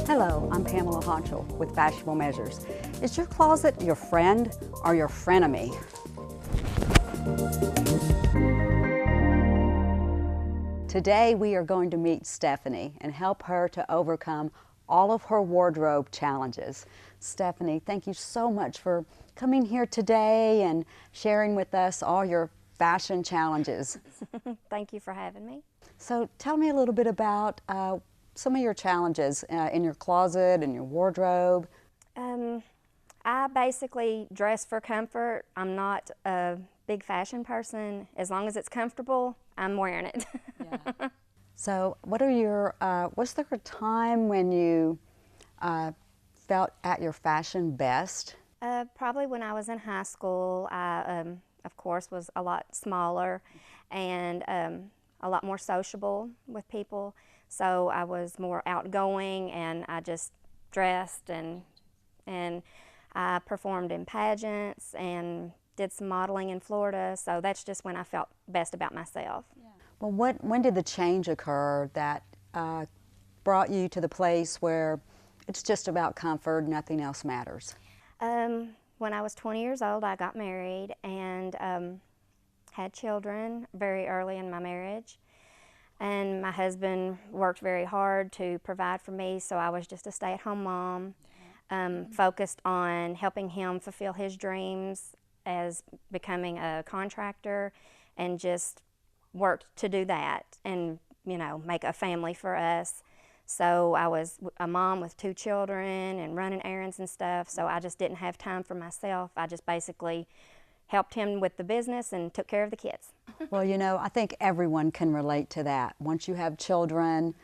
Hello, I'm Pamela Honchel with Fashionable Measures. Is your closet your friend or your frenemy? Today we are going to meet Stephanie and help her to overcome all of her wardrobe challenges. Stephanie, thank you so much for coming here today and sharing with us all your fashion challenges. Thank you for having me. So tell me a little bit about some of your challenges in your closet and your wardrobe. I basically dress for comfort. I'm not a big fashion person. As long as it's comfortable, I'm wearing it. Yeah. So what are your, was there a time when you felt at your fashion best? Probably when I was in high school. I, of course, was a lot smaller and a lot more sociable with people. So I was more outgoing, and I just dressed and I performed in pageants and did some modeling in Florida. So that's just when I felt best about myself. Yeah. Well, when did the change occur that brought you to the place where it's just about comfort, nothing else matters? When I was 20 years old, I got married and had children very early in my marriage. And my husband worked very hard to provide for me, so I was just a stay-at-home mom, focused on helping him fulfill his dreams as becoming a contractor, and just worked to do that and, you know, make a family for us. So I was a mom with 2 children and running errands and stuff, so I just didn't have time for myself. I just basically helped him with the business and took care of the kids. Well, you know, I think everyone can relate to that. Once you have children,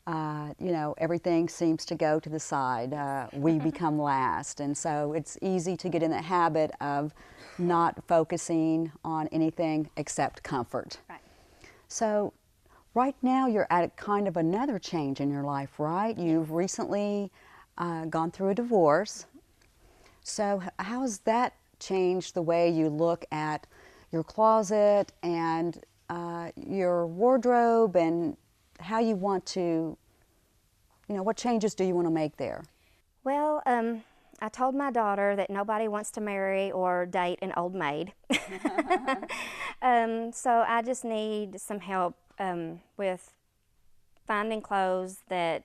you know, everything seems to go to the side. We become last, and so it's easy to get in the habit of not focusing on anything except comfort. Right. So right now you're at kind of another change in your life, right? You've recently gone through a divorce. So how's that changed the way you look at your closet and your wardrobe, and how you want to, you know, what changes do you want to make there? Well, I told my daughter that nobody wants to marry or date an old maid. So I just need some help with finding clothes that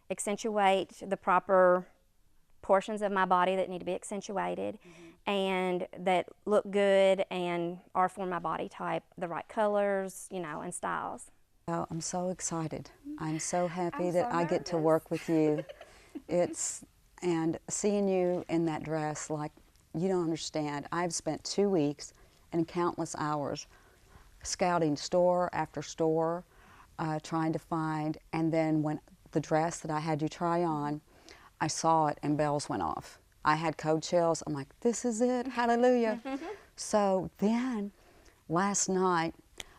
accentuate the proper portions of my body that need to be accentuated, and that look good and are for my body type, the right colors, you know, and styles. Oh, I'm so excited. I'm so happy I'm that so I get to nervous. work with you. And seeing you in that dress, like, you don't understand. I've spent 2 weeks and countless hours scouting store after store, trying to find, and then when the dress that I had you try on, I saw it and bells went off. I had cold chills. I'm like, this is it, hallelujah. So then last night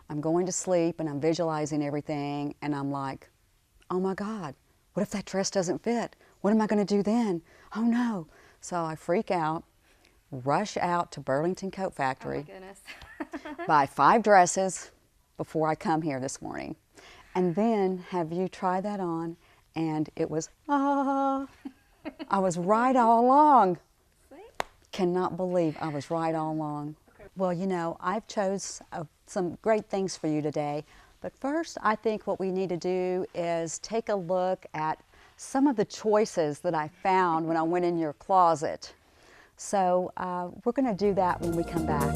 I'm going to sleep and I'm visualizing everything, and I'm like, oh my God, what if that dress doesn't fit? What am I going to do then? Oh no. So I freak out, rush out to Burlington Coat Factory, Oh my goodness. buy 5 dresses before I come here this morning, and then have you try that on, and it was, I was right all along. See? Cannot believe I was right all along. Well, you know, I've chose some great things for you today, but first I think what we need to do is take a look at some of the choices that I found when I went in your closet. So we're going to do that when we come back.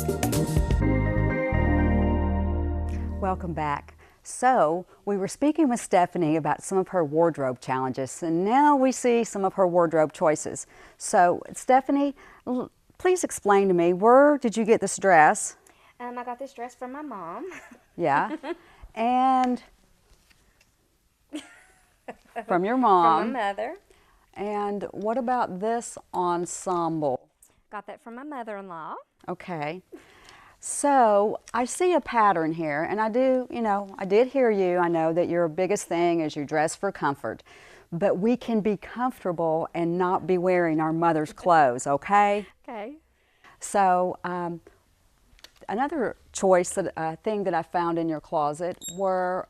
Welcome back. So we were speaking with Stephanie about some of her wardrobe challenges, and now we see some of her wardrobe choices. So Stephanie, please explain to me, where did you get this dress? I got this dress from my mom. Yeah. And from your mom. From my mother. And what about this ensemble? Got that from my mother-in-law. Okay. So I see a pattern here, and I do, you know, I did hear you. I know that your biggest thing is you dress for comfort, but we can be comfortable and not be wearing our mother's clothes, okay? Okay. So another choice, that thing that I found in your closet were,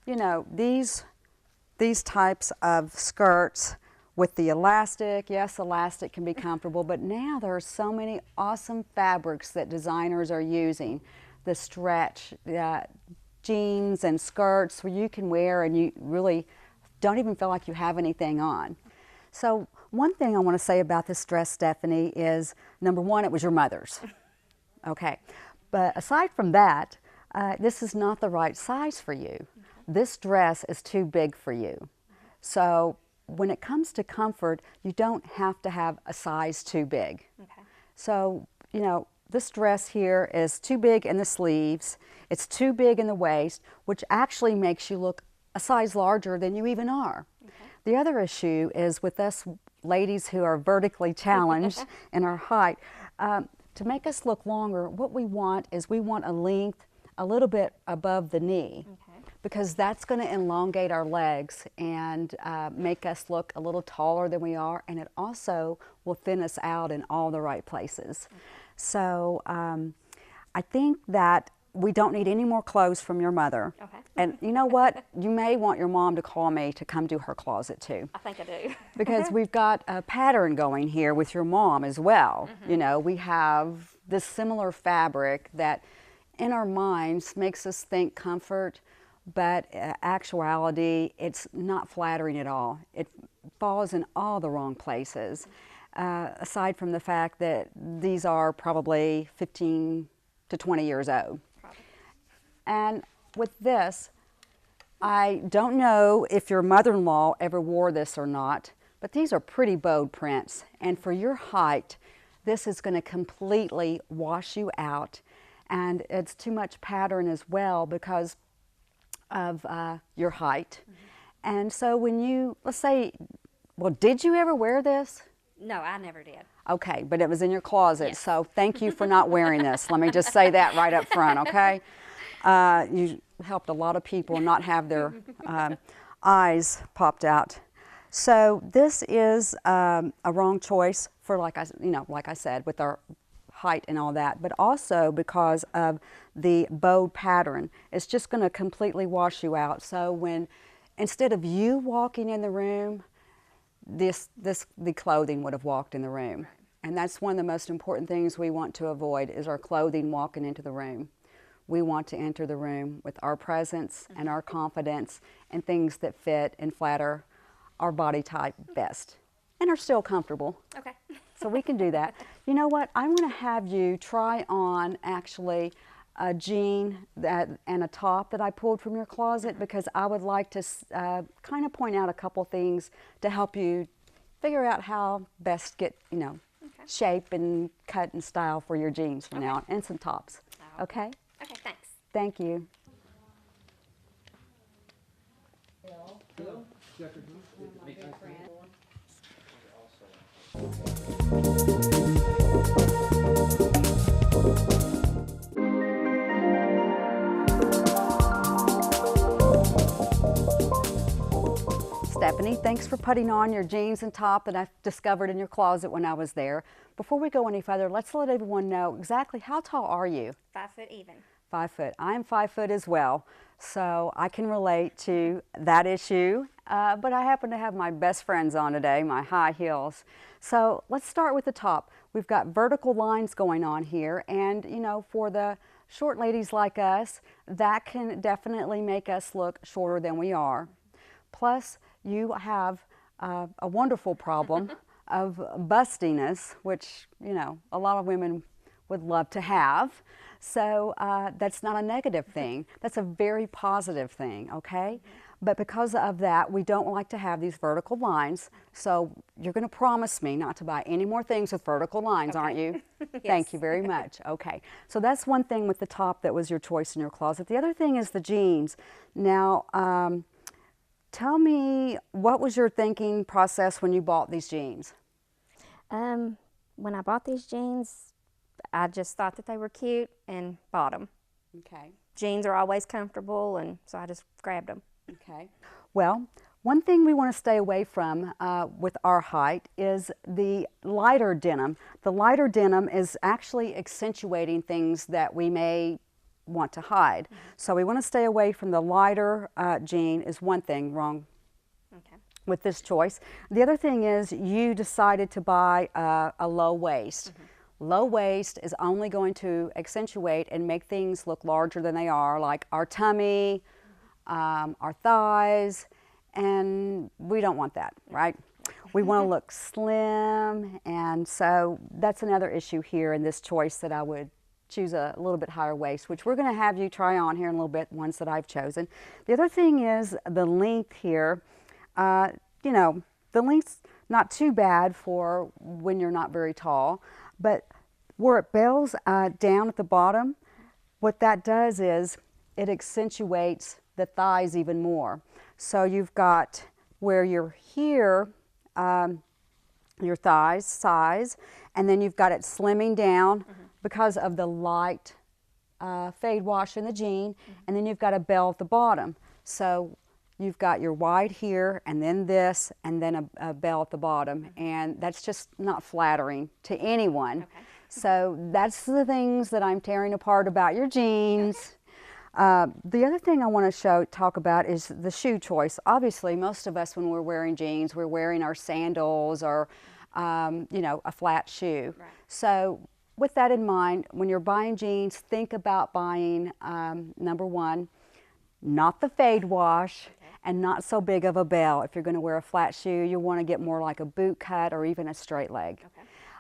you know, these types of skirts with the elastic. Yes, elastic can be comfortable, but now there are so many awesome fabrics that designers are using. The stretch jeans and skirts where you can wear and you really don't even feel like you have anything on. So one thing I want to say about this dress, Stephanie, is number one, it was your mother's. Okay, but aside from that, this is not the right size for you. This dress is too big for you. So when it comes to comfort, you don't have to have a size too big. Okay. So, you know, this dress here is too big in the sleeves, it's too big in the waist, which actually makes you look a size larger than you even are. Okay. The other issue is with us ladies who are vertically challenged in our height, to make us look longer, what we want is we want a length a little bit above the knee. Okay. Because that's going to elongate our legs and make us look a little taller than we are, and it also will thin us out in all the right places. Okay. So I think that we don't need any more clothes from your mother. Okay. And you know what? You may want your mom to call me to come do her closet too. I think I do. Because we've got a pattern going here with your mom as well. Mm-hmm. You know, we have this similar fabric that in our minds makes us think comfort, but actuality, it's not flattering at all. It falls in all the wrong places, aside from the fact that these are probably 15 to 20 years old. Probably. And with this, I don't know if your mother-in-law ever wore this or not, but these are pretty bold prints. And for your height, this is going to completely wash you out. And it's too much pattern as well because of your height. Mm-hmm. And so when you, let's say, well, did you ever wear this? No, I never did. Okay, but it was in your closet, Yes. so thank you for not wearing this. Let me just say that right up front, okay? You helped a lot of people not have their eyes popped out. So this is a wrong choice for, like I said, with our height and all that, but also because of the bold pattern. It's just going to completely wash you out. So when, instead of you walking in the room, the clothing would have walked in the room. Right. And that's one of the most important things we want to avoid is our clothing walking into the room. We want to enter the room with our presence and our confidence and things that fit and flatter our body type best and are still comfortable. Okay. So we can do that. You know what? I'm going to have you try on actually a jean and a top that I pulled from your closet because I would like to kind of point out a couple things to help you figure out how best get, shape and cut and style for your jeans from now on, and some tops. Okay? Okay, thanks. Thank you. Stephanie, thanks for putting on your jeans and top that I discovered in your closet when I was there. Before we go any further, let's let everyone know exactly how tall are you? 5 foot even. 5 foot. I am 5 foot as well, so I can relate to that issue. But I happen to have my best friends on today, my high heels. So let's start with the top. We've got vertical lines going on here, and for the short ladies like us, that can definitely make us look shorter than we are. Plus, you have a wonderful problem of bustiness, which, a lot of women would love to have. So that's not a negative thing. That's a very positive thing, okay? But because of that, we don't like to have these vertical lines. So you're going to promise me not to buy any more things with vertical lines, aren't you? Yes. Thank you very much. Okay. So that's one thing with the top that was your choice in your closet. The other thing is the jeans. Now, tell me, what was your thinking process when you bought these jeans? When I bought these jeans, I just thought that they were cute and bought them. Okay. Jeans are always comfortable, and so I just grabbed them. Okay. Well, One thing we want to stay away from with our height is the lighter denim. The lighter denim is actually accentuating things that we may want to hide. So we want to stay away from the lighter jean is one thing wrong with this choice. The other thing is you decided to buy a low waist. Low waist is only going to accentuate and make things look larger than they are, like our tummy, our thighs, and we don't want that, right? We want to look slim, and so that's another issue here in this choice that I would choose a little bit higher waist, which we're going to have you try on here in a little bit, ones that I've chosen. The other thing is the length here. You know, the length's not too bad for when you're not very tall, but where it bells down at the bottom, what that does is it accentuates the thighs even more. So you've got where you're here, your thighs size, and then you've got it slimming down because of the light fade wash in the jean, and then you've got a bell at the bottom. So you've got your wide here, and then this, and then a bell at the bottom, and that's just not flattering to anyone. So that's the things that I'm tearing apart about your jeans. The other thing I want to talk about is the shoe choice. Obviously, most of us, when we're wearing jeans, we're wearing our sandals or, you know, a flat shoe. So with that in mind, when you're buying jeans, think about buying, number one, not the fade wash, and not so big of a bell. If you're going to wear a flat shoe, you want to get more like a boot cut or even a straight leg.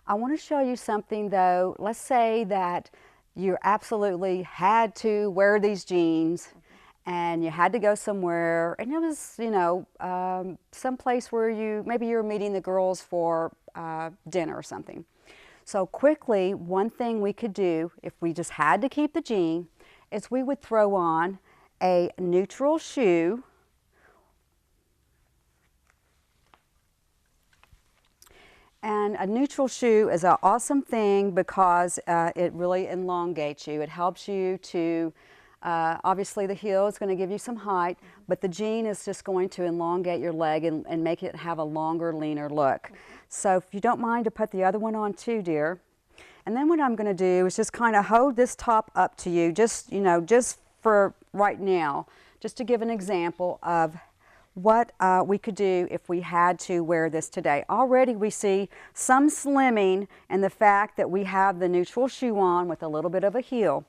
I want to show you something though. Let's say that you absolutely had to wear these jeans and you had to go somewhere, and it was, you know, some place where maybe you were meeting the girls for dinner or something. So quickly, one thing we could do if we just had to keep the jean is we would throw on a neutral shoe. And a neutral shoe is an awesome thing because it really elongates you. It helps you to, obviously the heel is going to give you some height, but the jean is just going to elongate your leg and make it have a longer, leaner look. So if you don't mind to put the other one on too, dear. And then what I'm going to do is just kind of hold this top up to you, just, you know, just for right now, just to give an example of what we could do if we had to wear this today. Already we see some slimming in the fact that we have the neutral shoe on with a little bit of a heel.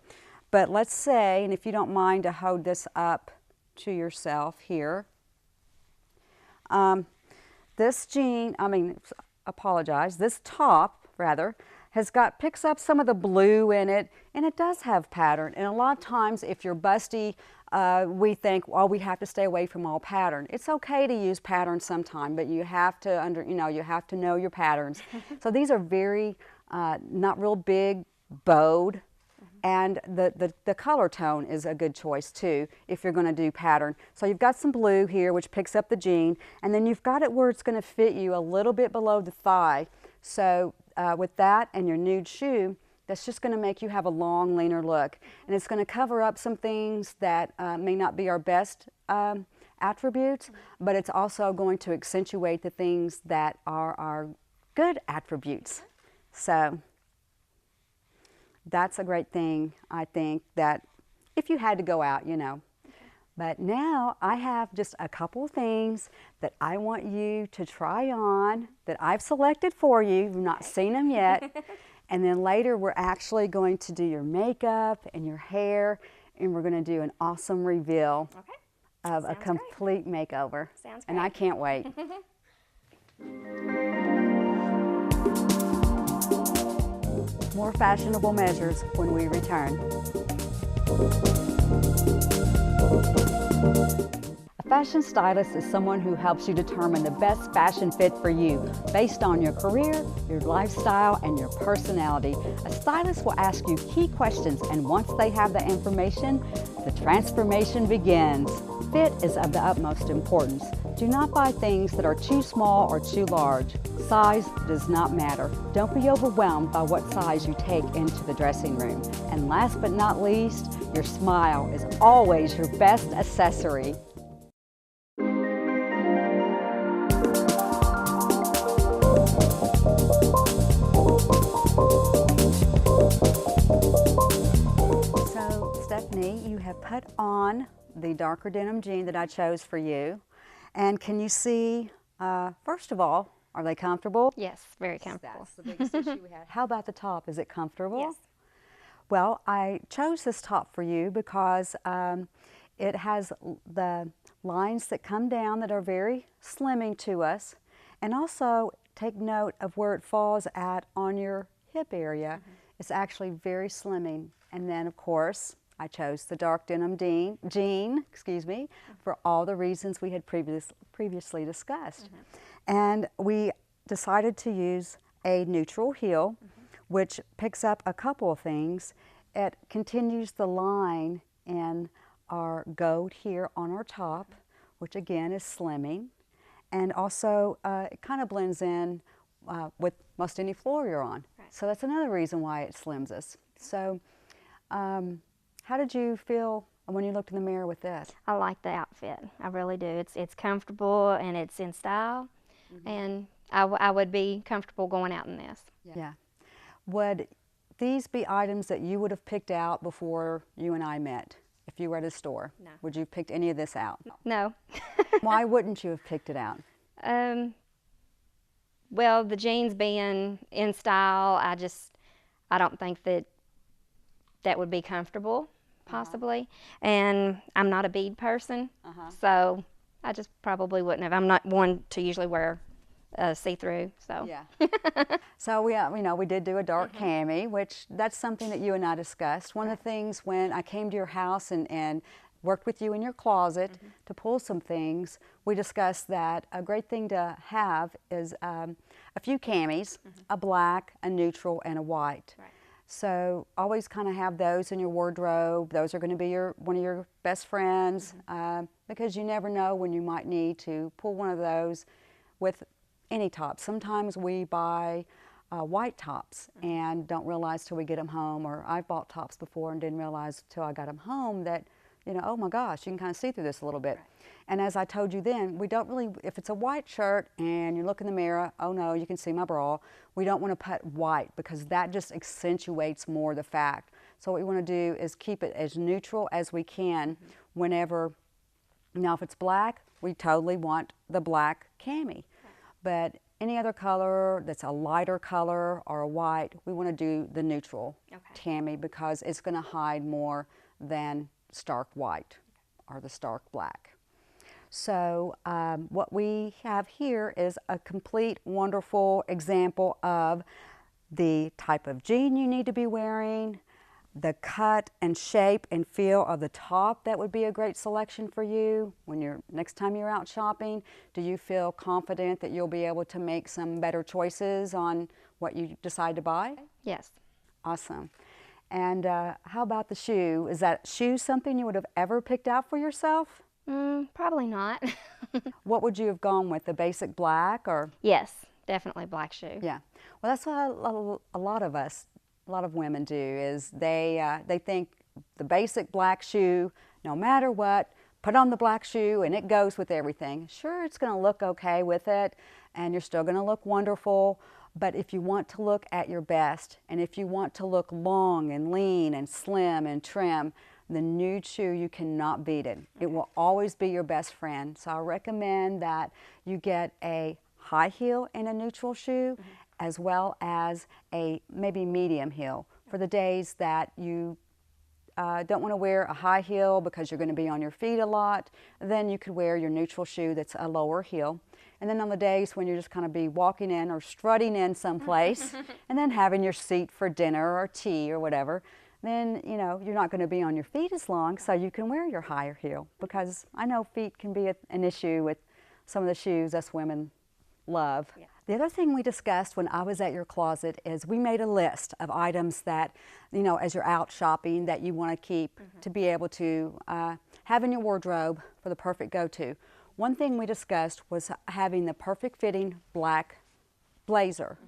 But let's say, and if you don't mind to hold this up to yourself here, this jean, this top rather, picks up some of the blue in it, and it does have pattern. And a lot of times if you're busty, we think, well, we have to stay away from all pattern. It's okay to use pattern sometime, but you have to you have to know your patterns. So these are very not real big, bowed, and the color tone is a good choice too if you're going to do pattern. So you've got some blue here which picks up the jean, and then you've got it where it's going to fit you a little bit below the thigh. So with that and your nude shoe, that's just going to make you have a long, leaner look. And it's going to cover up some things that may not be our best attributes, but it's also going to accentuate the things that are our good attributes. So that's a great thing, I think, that if you had to go out, you know. But now I have just a couple of things that I want you to try on that I've selected for you. You've not seen them yet. And then later we're actually going to do your makeup and your hair, and we're going to do an awesome reveal of a complete makeover. Sounds great. And I can't wait. More fashionable measures when we return. A fashion stylist is someone who helps you determine the best fashion fit for you based on your career, your lifestyle, and your personality. A stylist will ask you key questions, and once they have the information, the transformation begins. Fit is of the utmost importance. Do not buy things that are too small or too large. Size does not matter. Don't be overwhelmed by what size you take into the dressing room. And last but not least, your smile is always your best accessory. put on the darker denim jean that I chose for you. And can you see, first of all, are they comfortable? Yes, very comfortable. That's the biggest issue we had. How about the top? Is it comfortable? Yes. Well, I chose this top for you because it has the lines that come down that are very slimming to us. And also take note of where it falls at on your hip area. It's actually very slimming. And then, of course, I chose the dark denim jean, for all the reasons we had previously discussed. And we decided to use a neutral heel, which picks up a couple of things. It continues the line in our goat here on our top, which again is slimming. And also, it kind of blends in with most any floor you're on. Right. So that's another reason why it slims us. So how did you feel when you looked in the mirror with this? I like the outfit. I really do. It's comfortable and it's in style, and I would be comfortable going out in this. Yeah. Would these be items that you would have picked out before you and I met if you were at a store? No. Would you have picked any of this out? No. Why wouldn't you have picked it out? Well, the jeans being in style, I don't think that would be comfortable, possibly. And I'm not a bead person, so I just probably wouldn't have. I'm not one to usually wear see-through, so. Yeah. So we did do a dark cami, which that's something that you and I discussed. One of the things when I came to your house and worked with you in your closet to pull some things, we discussed that a great thing to have is a few camis, a black, a neutral, and a white. Right. So always kind of have those in your wardrobe. Those are going to be one of your best friends because you never know when you might need to pull one of those with any top. Sometimes we buy white tops and don't realize till we get them home, or I've bought tops before and didn't realize till I got them home that, oh my gosh, you can kind of see through this a little bit. Right. And as I told you then, we don't really, if it's a white shirt and you look in the mirror, oh no, you can see my bra, we don't want to put white because that just accentuates more the fact. So what we want to do is keep it as neutral as we can whenever, now if it's black, we totally want the black cami. But any other color that's a lighter color or a white, we want to do the neutral cami because it's going to hide more than stark white or the stark black. So what we have here is a complete, wonderful example of the type of jean you need to be wearing, the cut and shape and feel of the top. That would be a great selection for you when next time you're out shopping. Do you feel confident that you'll be able to make some better choices on what you decide to buy? Yes. Awesome. And how about the shoe? Is that shoe something you would have ever picked out for yourself? Probably not. What would you have gone with, the basic black or? Yes, definitely black shoe. Yeah. Well, that's what a lot of us, a lot of women do, is they think the basic black shoe, no matter what, put on the black shoe and it goes with everything. Sure, it's going to look okay with it and you're still going to look wonderful, but if you want to look at your best and if you want to look long and lean and slim and trim, the nude shoe, you cannot beat it. It will always be your best friend. So I recommend that you get a high heel and a neutral shoe as well as a maybe medium heel for the days that you don't want to wear a high heel because you're going to be on your feet a lot. Then you could wear your neutral shoe that's a lower heel. And then on the days when you're just kind of be walking in or strutting in someplace and then having your seat for dinner or tea or whatever, then you're not going to be on your feet as long, so you can wear your higher heel, because I know feet can be an issue with some of the shoes us women love. Yeah. The other thing we discussed when I was at your closet is we made a list of items that, as you're out shopping, that you want to keep to be able to have in your wardrobe for the perfect go-to. One thing we discussed was having the perfect fitting black blazer.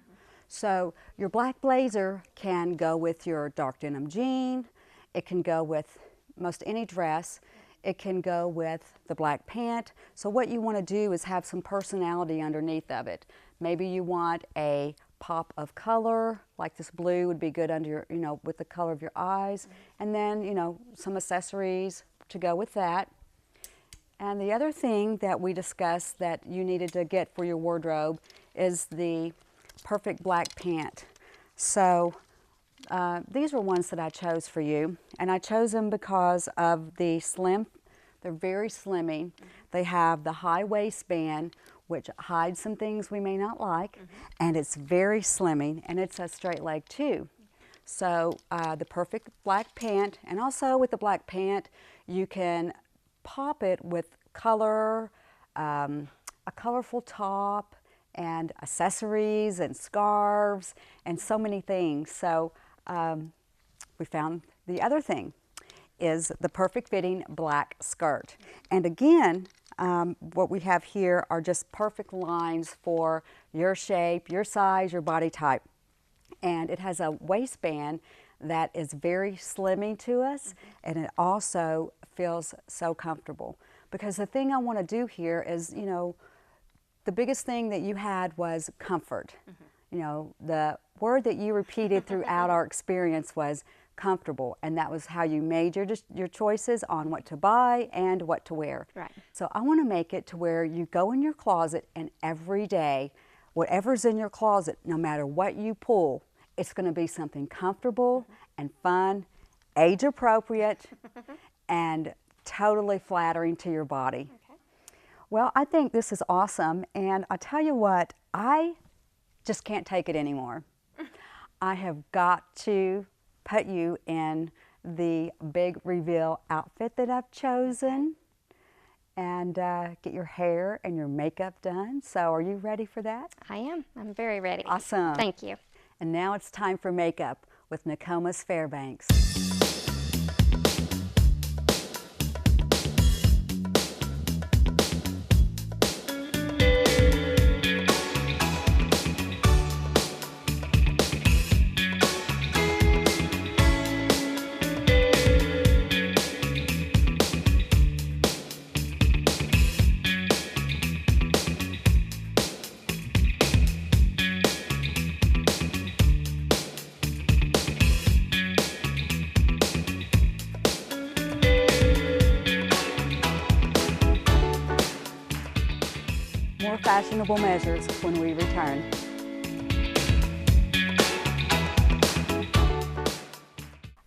So your black blazer can go with your dark denim jean, it can go with most any dress, it can go with the black pant. So what you want to do is have some personality underneath of it. Maybe you want a pop of color, like this blue would be good under your, with the color of your eyes, and then, some accessories to go with that. And the other thing that we discussed that you needed to get for your wardrobe is the perfect black pant. So these were ones that I chose for you, and I chose them because of the slim. They're very slimming. They have the high waistband, which hides some things we may not like, and it's very slimming, and it's a straight leg too. So the perfect black pant, and also with the black pant, you can pop it with color, a colorful top, and accessories and scarves and so many things. So we found the other thing is the perfect fitting black skirt. And again, what we have here are just perfect lines for your shape, your size, your body type. And it has a waistband that is very slimming to us, and it also feels so comfortable. Because the thing I want to do here is, you know, the biggest thing that you had was comfort. You know, the word that you repeated throughout our experience was comfortable, and that was how you made your choices on what to buy and what to wear. Right. So I want to make it to where you go in your closet, and every day, whatever's in your closet, no matter what you pull, it's going to be something comfortable and fun, age appropriate, and totally flattering to your body. Okay. Well, I think this is awesome, and I tell you what, I just can't take it anymore. I have got to put you in the big reveal outfit that I've chosen and get your hair and your makeup done. So are you ready for that? I am. I'm very ready. Awesome. Thank you. And now it's time for makeup with Nokomis Fairbanks. More fashionable measures when we return.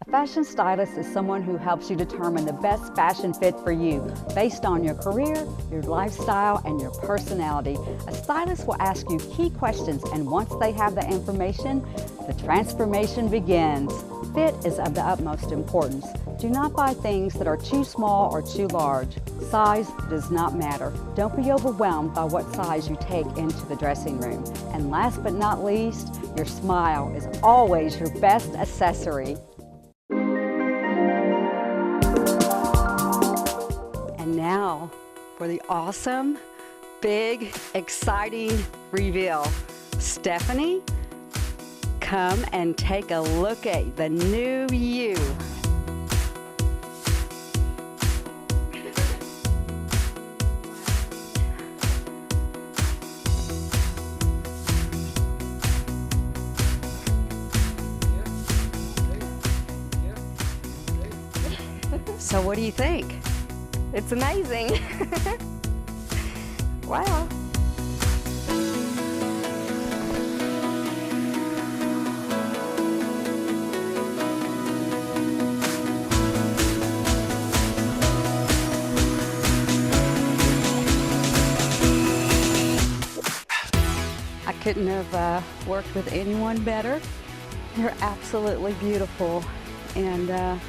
A fashion stylist is someone who helps you determine the best fashion fit for you based on your career, your lifestyle, and your personality. A stylist will ask you key questions, and once they have the information, the transformation begins. Fit is of the utmost importance. Do not buy things that are too small or too large. Size does not matter. Don't be overwhelmed by what size you take into the dressing room. And last but not least, your smile is always your best accessory. And now for the awesome, big, exciting reveal. Stephanie, come and take a look at the new you. So what do you think? It's amazing. Wow. I couldn't have worked with anyone better. You're absolutely beautiful, and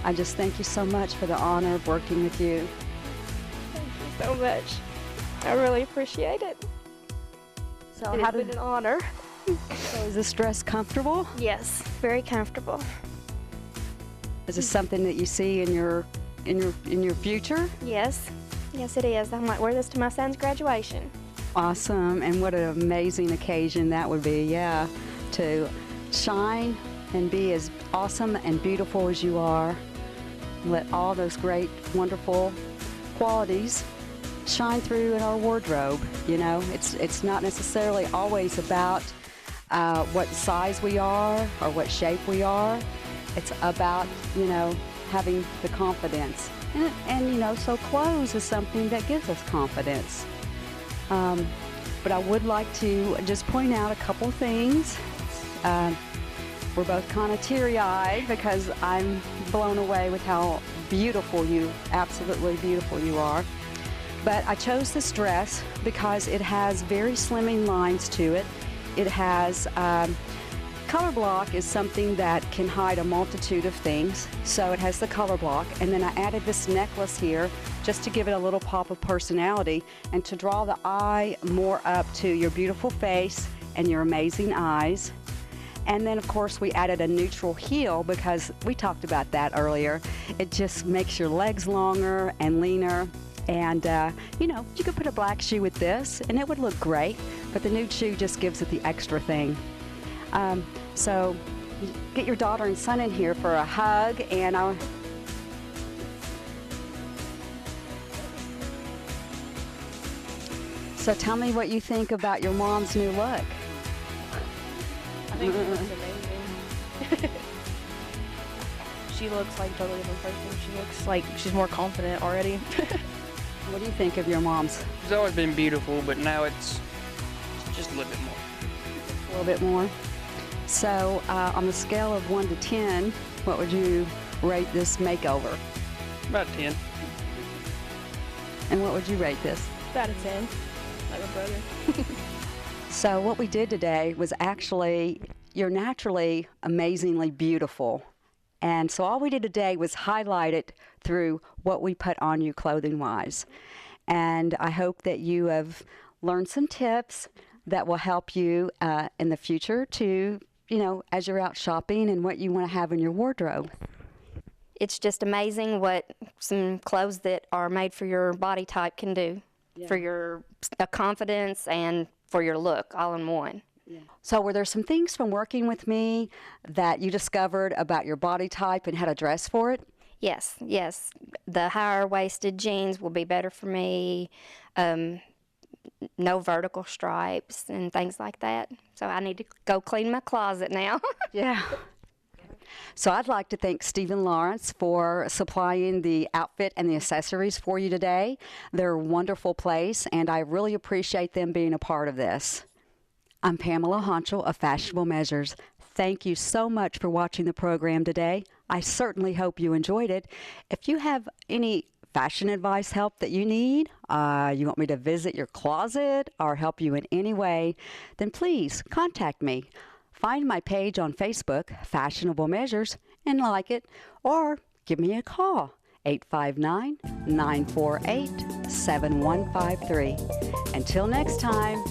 I just thank you so much for the honor of working with you. Thank you so much. I really appreciate it. So It's been an honor. So is this dress comfortable? Yes, very comfortable. Is this something that you see in your future? Yes, yes it is. I might wear this to my son's graduation. Awesome, and what an amazing occasion that would be, yeah, to shine and be as awesome and beautiful as you are. Let all those great, wonderful qualities shine through in our wardrobe. You know, it's not necessarily always about what size we are or what shape we are. It's about, you know, having the confidence. And you know, so clothes is something that gives us confidence. But I would like to just point out a couple things. We're both kind of teary-eyed because I'm blown away with how beautiful absolutely beautiful you are. But I chose this dress because it has very slimming lines to it. It has, color block is something that can hide a multitude of things. So it has the color block, and then I added this necklace here just to give it a little pop of personality and to draw the eye more up to your beautiful face and your amazing eyes. And then of course we added a neutral heel because we talked about that earlier. It just makes your legs longer and leaner. And you know, you could put a black shoe with this and it would look great, but the nude shoe just gives it the extra thing. So get your daughter and son in here for a hug, and so tell me what you think about your mom's new look. I think she looks amazing. She looks like a totally different person. She looks like she's more confident already. What do you think of your mom's? She's always been beautiful, but now it's just a little bit more. A little bit more. So on the scale of 1 to 10, what would you rate this makeover? About 10. And what would you rate this? About a 10, like my brother. So what we did today was actually, you're naturally amazingly beautiful. And so all we did today was highlight it through what we put on you clothing-wise. And I hope that you have learned some tips that will help you in the future to, you know, as you're out shopping and what you want to have in your wardrobe. It's just amazing what some clothes that are made for your body type can do, for your confidence and for your look, all in one. Yeah. So were there some things from working with me that you discovered about your body type and how to dress for it? Yes, yes. The higher waisted jeans will be better for me. No vertical stripes and things like that. So I need to go clean my closet now. Yeah. So I'd like to thank Stephen Lawrence for supplying the outfit and the accessories for you today. They're a wonderful place, and I really appreciate them being a part of this. I'm Pamela Honchel of Fashionable Measures. Thank you so much for watching the program today. I certainly hope you enjoyed it. If you have any fashion advice help that you need, you want me to visit your closet or help you in any way, then please contact me. Find my page on Facebook, Fashionable Measures, and like it, or give me a call, 859-948-7153. Until next time.